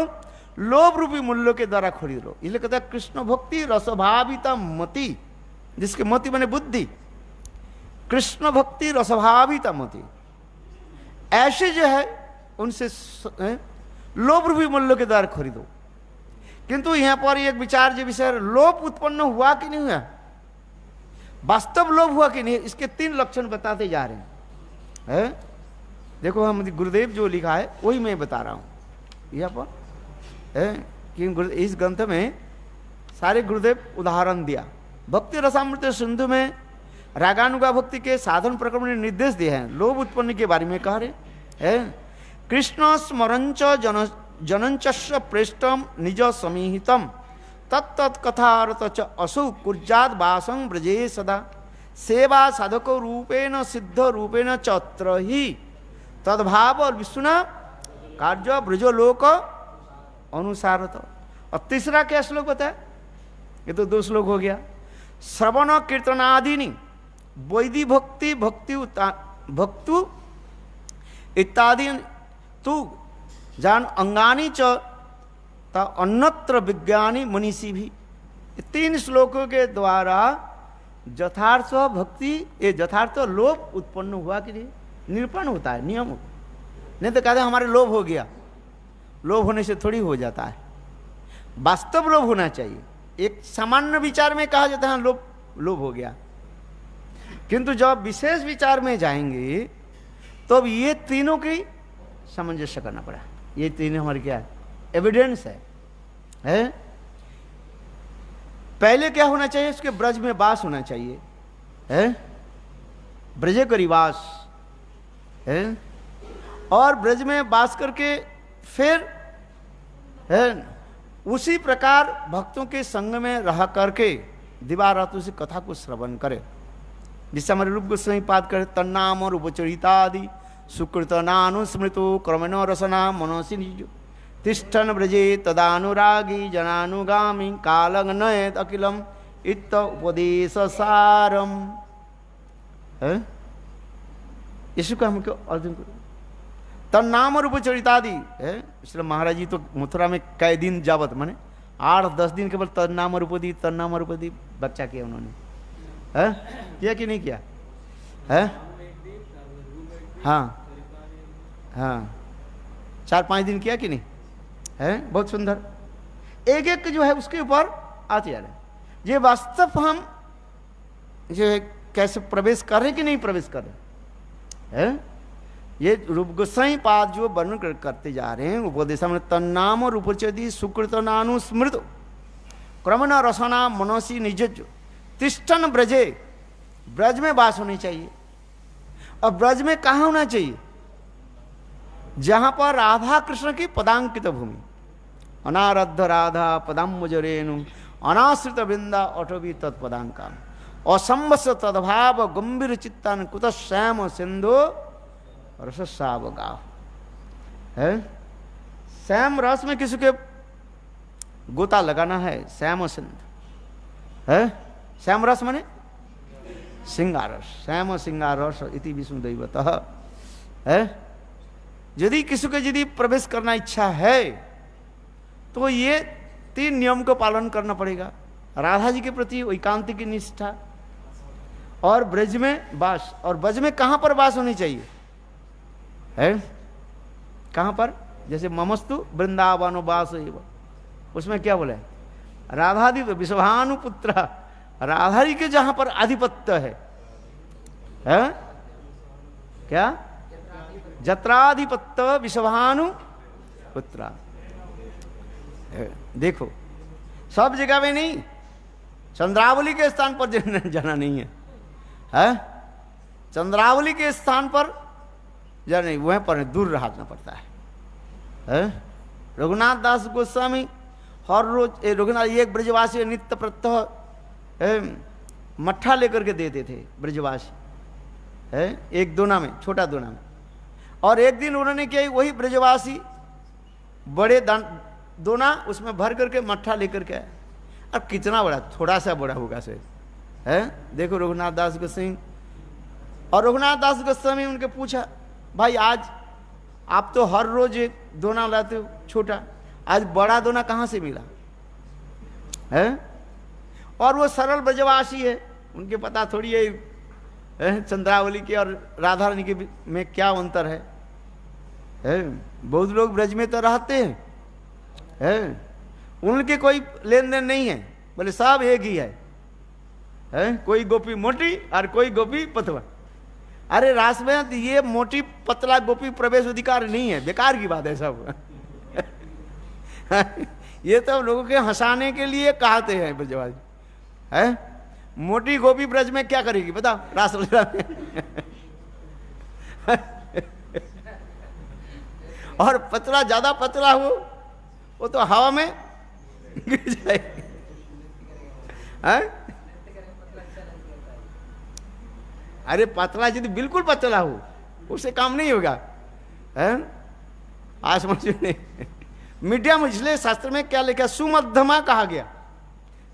लोभ रूपी मूल्यों के द्वारा खरीद लो। इसलिए कहता है कृष्ण भक्ति रसभाविता मति, जिसके मति बने बुद्धि, कृष्ण भक्ति रसभाविता मति, ऐसे जो है उनसे लोभ रूपी मूल्यों के द्वारा खरीदो। किंतु यहां पर एक विचार जो विषय, लोभ उत्पन्न हुआ कि नहीं हुआ, वास्तव लोभ हुआ कि नहीं, इसके 3 लक्षण बताते जा रहे हैं। देखो हम गुरुदेव जो लिखा है वही मैं बता रहा हूं यहाँ पर कि इस ग्रंथ में सारे गुरुदेव उदाहरण दिया। भक्ति रसामृत सिंधु में रागानुगा भक्ति के साधन प्रकरण ने निर्देश दिए हैं, लोभ उत्पन्न के बारे में कह रहे हैं। कृष्ण स्मरंच जनंच प्रेष्टम निज समीहितम तत्त कथारत च असु कुर्जाद वासं ब्रजे सदा सेवा साधक रूपेण सिद्ध रूपेण चत्र ही तद्भाव और विष्णु कार्य ब्रजोलोक अनुसारत। और तीसरा क्या श्लोक बताया, ये तो 2 श्लोक हो गया। श्रवण कीर्तनादिनी वैदि भक्ति भक्तु इत्यादि तू जान अंगानी च अन्यत्र विज्ञानी मनीषी भी। 3 श्लोकों के द्वारा यथार्थ भक्ति, ये यथार्थ लोभ उत्पन्न हुआ कि नहीं, निरूपण होता है, नियम। नहीं तो कहते हमारे लोभ हो गया, लोभ होने से थोड़ी हो जाता है, वास्तव लोभ होना चाहिए। एक सामान्य विचार में कहा जाता है लोभ हो गया, किंतु जब विशेष विचार में जाएंगे तो ये तीनों की सामंजस्य करना पड़ा। ये तीनों हमारे क्या है, एविडेंस है? पहले क्या होना चाहिए, उसके ब्रज में वास होना चाहिए, है ब्रजे करिवास है, और ब्रज में वास करके फिर है उसी प्रकार भक्तों के संग में रह करके दिवारात उसी कथा को श्रवण करे, जिससे हमारे रूप गोस्वामी पाठ करे तन्नाम और उपचरिता आदि सुकृत नानुस्मृतो क्रमेण रसना मनोसी तिष्ठन ब्रजे तदानुरागी जनानुगामी कालंग नयत अखिलम इत उपदेश सारम। है यीशु का हमको अर्जुन को तन्नाम रूप चरितादि है। इसलिए महाराज जी तो मथुरा में कई दिन जावत माने 8-10 दिन केवल तन्नाम रूपदी बच्चा किया उन्होंने। है? किया कि नहीं किया है? हाँ हाँ, 4-5 दिन किया कि नहीं है? बहुत सुंदर। एक एक जो है उसके ऊपर आते जा रहे हैं। ये वास्तव हम जो है कैसे प्रवेश कर रहे कि नहीं प्रवेश कर रहे हैं? ये रूप गोसाई पाद जो वर्णन करते जा रहे हैं उपदेश में तन्नाम और उपचदी सुकृत नानुस्मृत क्रमण रसना मनसी निज तिष्ठन ब्रजे, ब्रज में वास होनी चाहिए। और ब्रज में कहाँ होना चाहिए? जहां पर राधा कृष्ण की पदांकित भूमि, अनारद्ध राधा पदाम्बुजरेणु अनाश्रित वृंदा अटोबी तत्पदांका असंबस तद्भाव गंभीर चित्तान कुत श्याम सिंधु रससाव गाव है। श्याम रस में किसी के गोता लगाना है, श्याम सिंधु है। श्याम रस माने सिंगारस, श्याम सिंगारस इति विष्णु दैवतः है। यदि किसी को यदि प्रवेश करना इच्छा है तो ये 3 नियम को पालन करना पड़ेगा। राधा जी के प्रति एकांत की निष्ठा और ब्रज में वास। और ब्रज में कहां पर वास होनी चाहिए है? कहां पर? जैसे ममस्तु वृंदावन वास, उसमें क्या बोले? राधादि विश्वानुपुत्र, राधा जी के जहां पर आधिपत्य है क्या? जत्राधिपत्य विश्वानुपुत्र। देखो सब जगह में नहीं, चंद्रावली के स्थान पर जाना नहीं है, चंद्रावली के स्थान पर जाना नहीं, वहीं पर दूर रहना पड़ता है। रघुनाथ दास गोस्वामी हर रोज रघुनाथ एक ब्रजवासी नित्य प्रत्यह मट्ठा लेकर के देते थे ब्रजवासी है, एक दोना में, छोटा दोना में। और एक दिन उन्होंने क्या, वही ब्रजवासी बड़े दोना उसमें भर करके मट्ठा लेकर के आए। अब कितना बड़ा? थोड़ा सा बड़ा होगा से है। देखो रघुनाथ दास गोस्वामी, और रघुनाथ दास गोस्वामी उनके पूछा, भाई आज आप तो हर रोज एक दोना लाते हो छोटा, आज बड़ा दोना कहाँ से मिला है? और वो सरल ब्रजवासी है, उनके पता थोड़ी है चंद्रावली के और राधा रानी के में क्या अंतर है? बहुत लोग ब्रज में तो रहते हैं, उनके कोई लेन देन नहीं है, बोले सब एक ही है, कोई गोपी मोटी और कोई गोपी पतला। अरे रास में ये मोटी पतला गोपी प्रवेश अधिकार नहीं है, बेकार की बात है सब। ये तो लोगों के हंसाने के लिए कहते हैं ब्रजवासी है। मोटी गोपी ब्रज में क्या करेगी बताओ रासलीला में? और पतला ज्यादा पतला हो वो तो हवा में गिर जाएगी। अरे पतला यदि बिल्कुल पतला हो उससे काम नहीं होगा है? आज समझिए नहीं, मीडियम, इसलिए शास्त्र में क्या लिखा? सुमध्यमा कहा गया।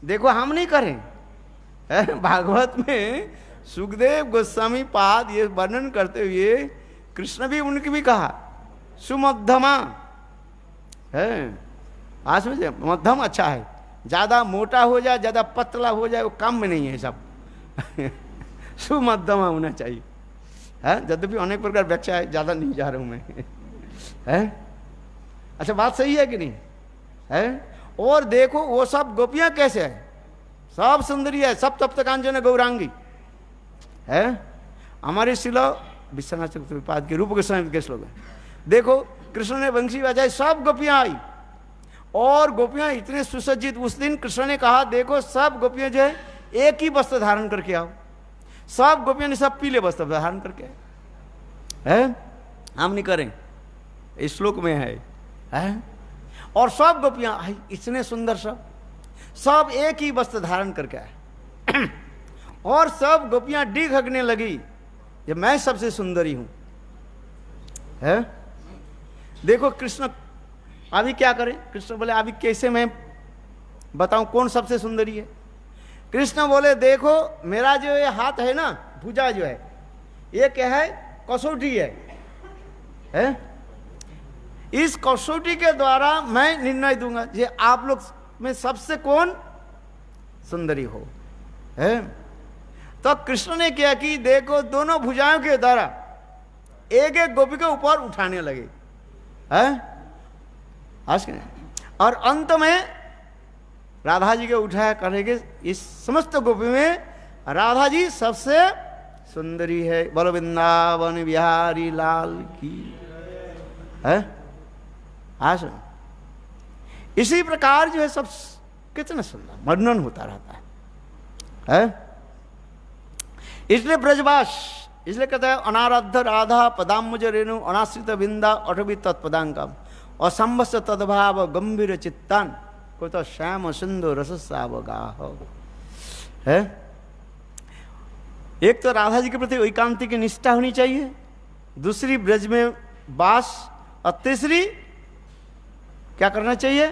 देखो हम नहीं करें, भागवत में सुखदेव गोस्वामी पाद ये वर्णन करते हुए कृष्ण भी उनकी भी कहा सुमध्यमा है। आज समझे, मध्यम अच्छा है, ज्यादा मोटा हो जाए ज्यादा पतला हो जाए वो काम में नहीं है सब। सुमध्यमा होना चाहिए है। यद्यपि अनेक प्रकार व्याख्या है, ज्यादा नहीं जा रहा हूं मैं है। अच्छा बात सही है कि नहीं है? और देखो वो सब गोपियां कैसे है, सब सुंदरी है, सब तप्तकांचन गौरांगी है। हमारे शिला विश्वनाथ चक्रपाद के रूप गोस्वामी के श्लोक है। देखो कृष्ण ने बंसी बजाई, सब गोपियां आई और गोपियां इतने सुसज्जित। उस दिन कृष्ण ने कहा देखो सब गोपियां जो है एक ही वस्त्र धारण करके आओ। सब गोपियां ने सब पीले वस्त्र धारण करके है। हम नहीं करें, इस श्लोक में है। और सब गोपियां आई इतने सुंदर, सब एक ही वस्त्र धारण करके आए। और सब गोपियां डीग हगने लगी कि मैं सबसे सुंदरी हूं है। देखो कृष्ण अभी क्या करें? कृष्ण बोले अभी कैसे मैं बताऊं कौन सबसे सुंदरी है? कृष्ण बोले देखो मेरा जो ये हाथ है ना, भुजा जो है, ये क्या है? कसौटी है? इस कसौटी के द्वारा मैं निर्णय दूंगा ये आप लोग में सबसे कौन सुंदरी हो है। तो कृष्ण ने क्या कि देखो दोनों भुजाओं के द्वारा एक एक गोपी के ऊपर उठाने लगे हैं, और अंत में राधा जी के उठाया करने के इस समस्त गोपी में राधा जी सबसे सुंदरी है। बोलो वृंदावन बिहारी लाल की है। इसी प्रकार जो है सब कितना सुंदर वर्णन होता रहता है। इसलिए ब्रजवास, इसलिए कहता है अनाराध राधा पदाम्बुज रेणु अनाश्रित बिंदा अटवी तत्पदांकम असंभस तद्भाव गंभीर चित्तान को तो श्याम सिंधु रससावगाह है। एक तो राधा जी के प्रति एकांती की निष्ठा होनी चाहिए, दूसरी ब्रज में वास, और तीसरी क्या करना चाहिए?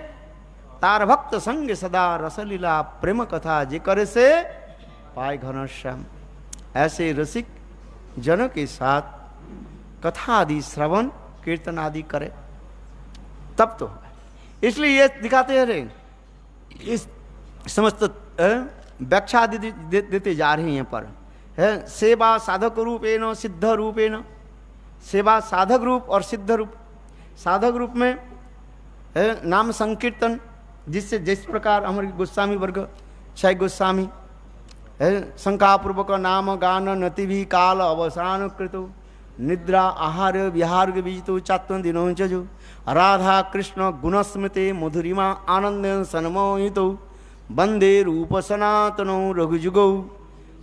तार भक्त संग सदा रसलीला प्रेम कथा जे करे से पाए घनश्याम। ऐसे रसिक जनों के साथ कथा आदि श्रवण कीर्तन आदि करे तब तो होगा। इसलिए ये दिखाते हैं, इस समस्त व्याख्या आदि देते जा रहे हैं यहाँ पर है। सेवा साधक रूपेण सिद्ध रूपेण, सेवा साधक रूप और सिद्ध रूप। साधक रूप में है नाम संकीर्तन, जिससे जिस प्रकार हमारे गोस्वामी वर्ग छह गोस्वामी है शंकापूर्वक नाम गान नति भी काल अवसान कृतो निद्रा आहार विहार बीजतो चात्व दिनों चजो राधा कृष्ण गुणस्मृते मधुरिमा आनंद सन्मोहितो वंदे रूप सनातनो रघुजुगौ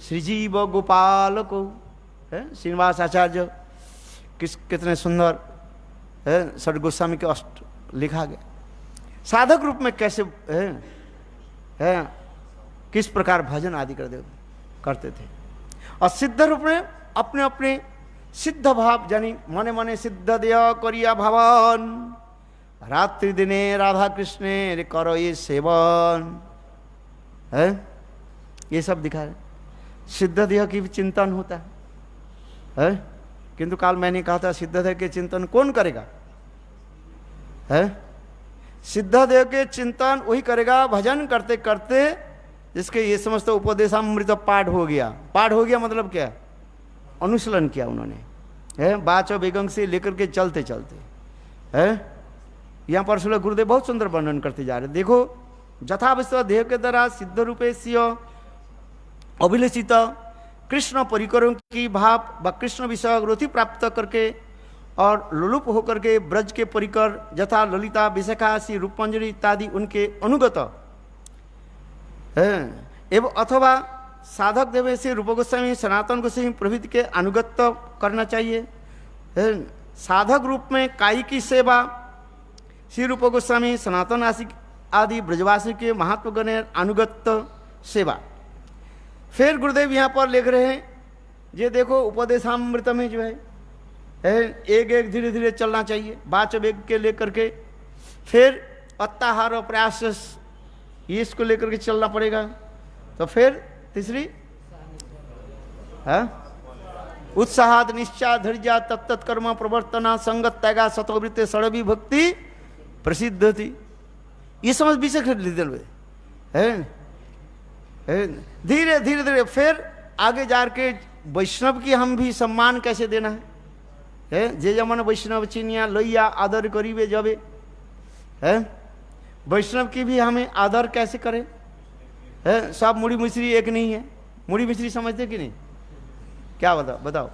श्रीजीव गोपाल को है। श्रीनिवास आचार्य कितने सुंदर है षड गोस्वामी के अष्ट लिखा गया। साधक रूप में कैसे है किस प्रकार भजन आदि करते थे, और सिद्ध रूप में अपने अपने सिद्ध भाव जानी मने मने सिद्ध देय करिया भवन रात्रि दिने राधा कृष्ण रे करो ये सेवन है। ये सब दिखा रहे। सिद्ध देह की भी चिंतन होता है, किंतु काल मैंने कहा था सिद्ध देह के चिंतन कौन करेगा है? सिद्ध देह के चिंतन वही करेगा भजन करते करते जिसके ये समस्त उपदेशामृत पाठ हो गया। पाठ हो गया मतलब क्या? अनुशीलन किया उन्होंने है, बाचो बेगंग से लेकर के चलते चलते है। यहाँ पर सुलभ गुरुदेव बहुत सुंदर वर्णन करते जा रहे। देखो यथावस्था देह के द्वारा सिद्ध रूपे अभिलषित कृष्ण परिकरों की भाव व कृष्ण विषय ग्रोथि प्राप्त करके और लोलुप होकर के ब्रज के परिकर यथा ललिता विशाखा श्री रूपमंजरी इत्यादि उनके अनुगत है, एवं अथवा साधक देव से रूप गोस्वामी सनातन गोस्वामी प्रभृति के अनुगत करना चाहिए है। साधक रूप में काई की सेवा श्री रूप गोस्वामी सनातन आदि ब्रजवासी के महात्म गण अनुगत सेवा। फिर गुरुदेव यहाँ पर लिख रहे हैं, ये देखो उपदेशामृत में जो है एक एक धीरे धीरे चलना चाहिए बाच वेग के लेकर के। फिर अत्ताहार और प्रयास ये इसको लेकर के चलना पड़ेगा। तो फिर तीसरी है उत्साहाद निश्चा धैर्य तत्त कर्म प्रवर्तना संगत त्यागा सतोवृत्ति सड़वी भक्ति प्रसिद्ध थी। ये समझ भी से है धीरे धीरे धीरे। फिर आगे जाके वैष्णव की हम भी सम्मान कैसे देना है जे जमन वैष्णव चिनिया लोहिया आदर करीबे जबे है। वैष्णव की भी हमें आदर कैसे करें है। सब मुड़ी मिश्री एक नहीं है। मुड़ी मिश्री समझते कि नहीं? क्या बताओ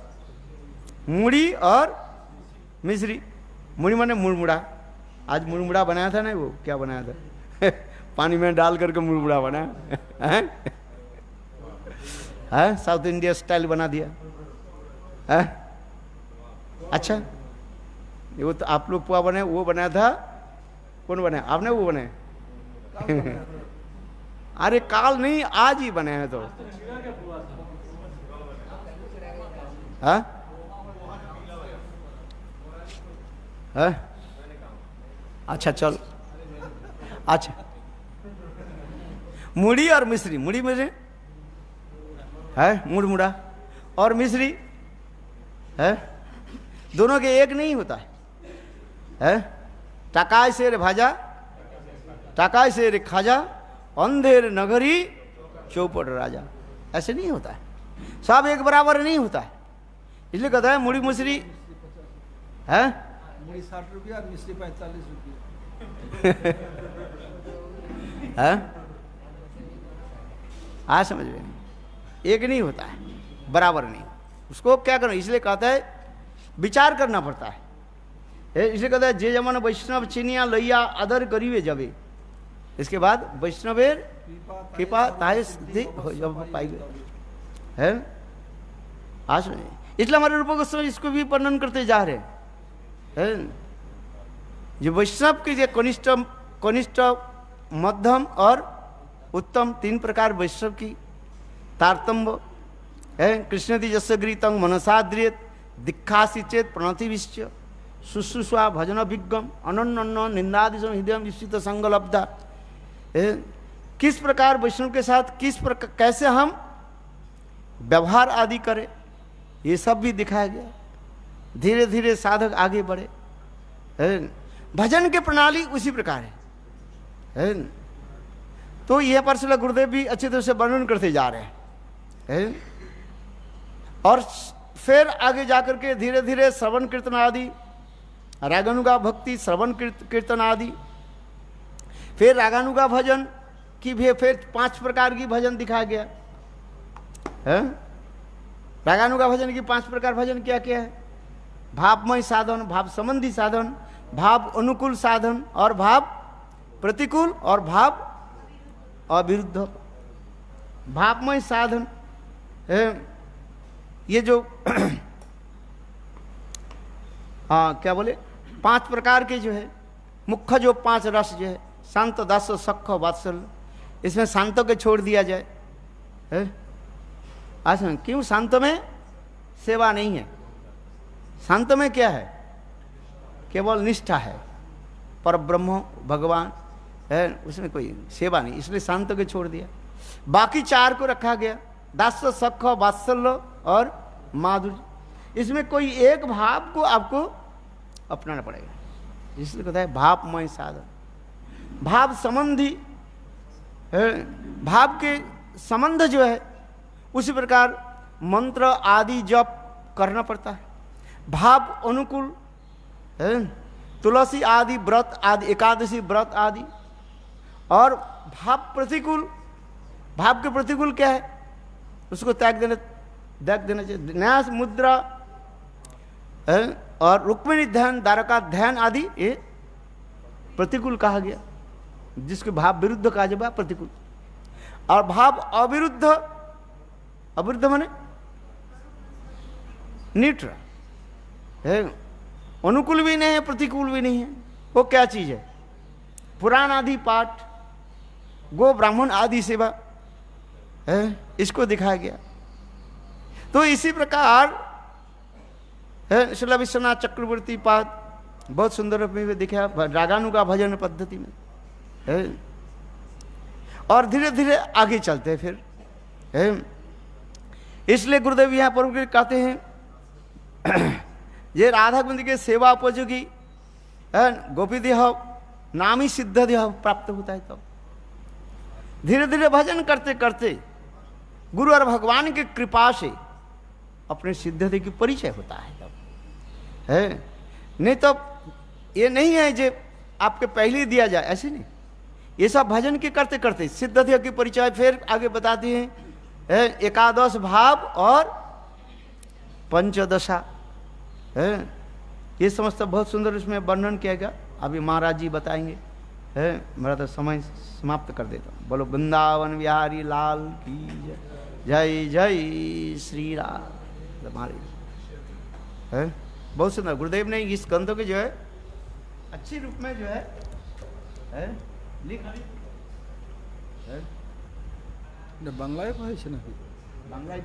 मुड़ी और मिश्री। मुड़ी माने मुड़मुड़ा। आज मुड़मुड़ा बनाया था ना, वो क्या बनाया था पानी में डाल करके मुड़मुड़ा बनाया है। साउथ इंडिया स्टाइल बना दिया है। अच्छा वो तो आप लोग पुआ बने, वो बनाया था कौन बनाया? आपने वो बनाया? अरे काल नहीं, आज ही बनाया तो हाँ हाँ अच्छा चल। अच्छा मुड़ी और मिश्री, मुड़ी मिश्री है मुड़मुड़ा और मिश्री है, दोनों के एक नहीं होता है। टाकाय से रे भाजा टाकाय से रे खाजा अंधेर नगरी चौपट राजा, ऐसे नहीं होता है। सब एक बराबर नहीं होता है। इसलिए कहता है मुड़ी मुसरी है, मुड़ी 60 रुपया और मिश्री 45 रुपया। है आज समझ में एक नहीं होता है, बराबर नहीं। उसको क्या करना, इसलिए कहता है विचार करना पड़ता है। इसलिए कहता है जे जमन वैष्णव चिनिया लैया अदर गरीबे जबे, इसके बाद वैष्णवेर कृपा ताहे सिद्धि हो जब पाएंगे है। आज समझे, इसलिए हमारे रूप गोस्वामी इसको भी वर्णन करते जा रहे हैं। जो वैष्णव के जो कनिष्ठ मध्यम और उत्तम 3 प्रकार वैष्णव की तारतम्य है। कृष्ण जस्य गीतंग मनसाद्रियत दीक्षासी चेत प्रणति विश्च शुश्रूषा भजन विज्ञम अनन्न निंदादि हृदय विस्तृत संगलब्धा। किस प्रकार वैष्णव के साथ किस प्रकार कैसे हम व्यवहार आदि करें, ये सब भी दिखाया गया। धीरे धीरे साधक आगे बढ़े। भजन की प्रणाली उसी प्रकार है। तो यह पर गुरुदेव भी अच्छी तरह से वर्णन करते जा रहे हैं। और फिर आगे जाकर के धीरे धीरे श्रवण कीर्तन आदि, रागानुगा भक्ति, श्रवण कीर्तन आदि, फिर रागानुगा भजन की भी फिर 5 प्रकार की भजन दिखाया गया है। रागानुगा भजन की 5 प्रकार भजन क्या क्या है? भावमय साधन, भाव संबंधी साधन, भाव अनुकूल साधन और भाव प्रतिकूल और भाव अविरुद्ध। भावमय साधन ये जो हाँ क्या बोले 5 प्रकार के जो है मुख्य जो 5 रस जो है शांत दास सख वात्सल्य, इसमें शांतों के छोड़ दिया जाए। आज क्यों शांत में सेवा नहीं है? शांत में क्या है? केवल निष्ठा है, पर ब्रह्म भगवान है, उसमें कोई सेवा नहीं, इसलिए शांत के छोड़ दिया। बाकी 4 को रखा गया, दास सख वात्सल्य और माधुर्य। इसमें कोई एक भाव को आपको अपनाना पड़ेगा, इसलिए कहता है भावमय साधन। भाव संबंधी है, भाव के संबंध जो है उसी प्रकार मंत्र आदि जप करना पड़ता है। भाव अनुकूल है, तुलसी आदि व्रत आदि, एकादशी व्रत आदि। और भाव प्रतिकूल, भाव के प्रतिकूल क्या है? उसको त्याग देना चाहिए। न्यास मुद्रा है और रुक्मिणी ध्यान, द्वारका ध्यान आदि ये प्रतिकूल कहा गया, जिसके भाव विरुद्ध कहा जाए प्रतिकूल। और भाव अविरुद्ध, अविरुद्ध माने न्यूट्रल है, अनुकूल भी नहीं है प्रतिकूल भी नहीं है। वो क्या चीज है? पुराण आदि पाठ, गो ब्राह्मण आदि सेवा है, इसको दिखाया गया। तो इसी प्रकार है श्रील विश्वनाथ चक्रवर्ती पाद बहुत सुंदर रूप में दिखाया रागानुगा भजन पद्धति में है। और धीरे धीरे आगे चलते हैं फिर है। इसलिए गुरुदेव यहाँ पर कहते हैं ये राधा कुंज के सेवा उपयोगी है, गोपी देह नाम ही सिद्ध देह प्राप्त होता है। तब धीरे धीरे भजन करते करते गुरु और भगवान की कृपा से अपने सिद्धति की परिचय होता है तब है। नहीं तो ये नहीं है जो आपके पहले दिया जाए, ऐसे नहीं। ये सब भजन के करते करते सिद्धति की परिचय फिर आगे बताते हैं। एकादश भाव और पंचदशा है, ये समस्त बहुत सुंदर इसमें वर्णन किया गया। अभी महाराज जी बताएंगे है, मेरा तो समय समाप्त कर देता हूँ। बोलो वृंदावन बिहारी लाल की जय, जय जय श्री राम। हमारे है बहुत सुंदर गुरुदेव ने इस ग्रंथों के जो है अच्छी रूप में जो है लिख है। बांग्लाয় পড়াইছে নাকি? बांग्ला